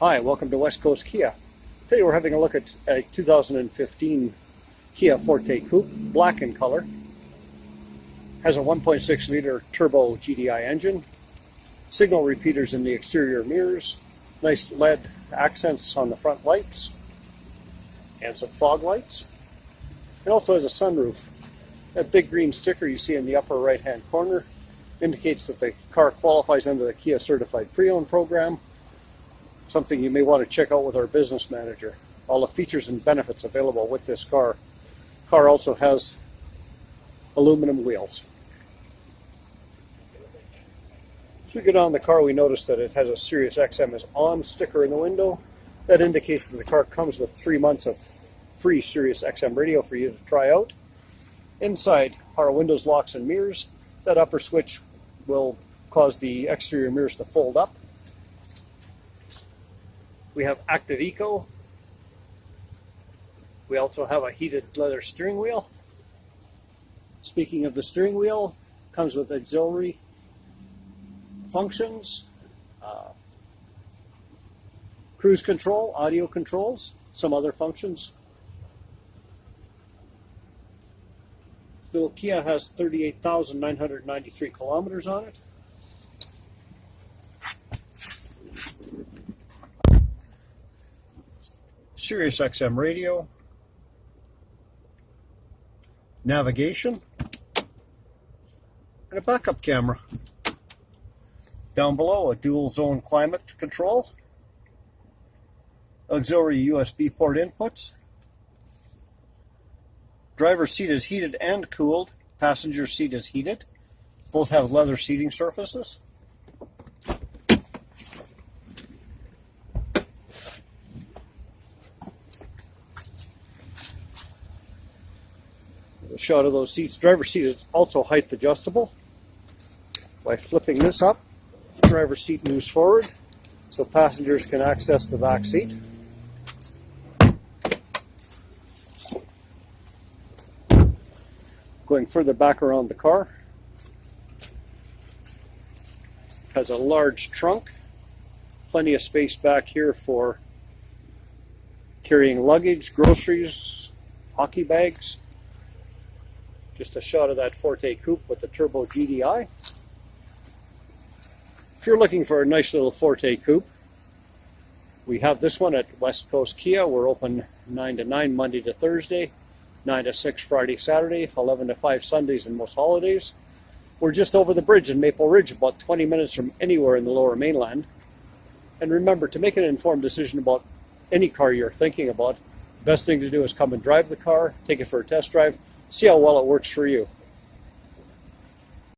Hi, welcome to West Coast Kia. Today we're having a look at a 2015 Kia Forte Koup, black in color. Has a 1.6 liter turbo GDI engine, signal repeaters in the exterior mirrors, nice LED accents on the front lights, and some fog lights. It also has a sunroof. That big green sticker you see in the upper right hand corner indicates that the car qualifies under the Kia Certified Pre-Owned program, something you may want to check out with our business manager. All the features and benefits available with this car. The car also has aluminum wheels. As we get on the car, we notice that it has a Sirius XM is on sticker in the window. That indicates that the car comes with 3 months of free Sirius XM radio for you to try out. Inside are windows, locks, and mirrors. That upper switch will cause the exterior mirrors to fold up. We have Active Eco. We also have a heated leather steering wheel. Speaking of the steering wheel, comes with auxiliary functions, cruise control, audio controls, some other functions. The Kia has 38,993 kilometers on it. Sirius XM radio, navigation, and a backup camera. Down below, a dual zone climate control, auxiliary USB port inputs. Driver's seat is heated and cooled. Passenger seat is heated. Both have leather seating surfaces. A shot of those seats. Driver's seat is also height adjustable. By flipping this up, driver's seat moves forward so passengers can access the back seat. Going further back around the car, has a large trunk, plenty of space back here for carrying luggage, groceries, hockey bags. Just a shot of that Forte Koup with the turbo GDI. If you're looking for a nice little Forte Koup, we have this one at West Coast Kia. We're open 9 to 9 Monday to Thursday, 9 to 6 Friday, Saturday, 11 to 5 Sundays and most holidays. We're just over the bridge in Maple Ridge, about 20 minutes from anywhere in the Lower Mainland. And remember, to make an informed decision about any car you're thinking about, the best thing to do is come and drive the car, take it for a test drive, see how well it works for you.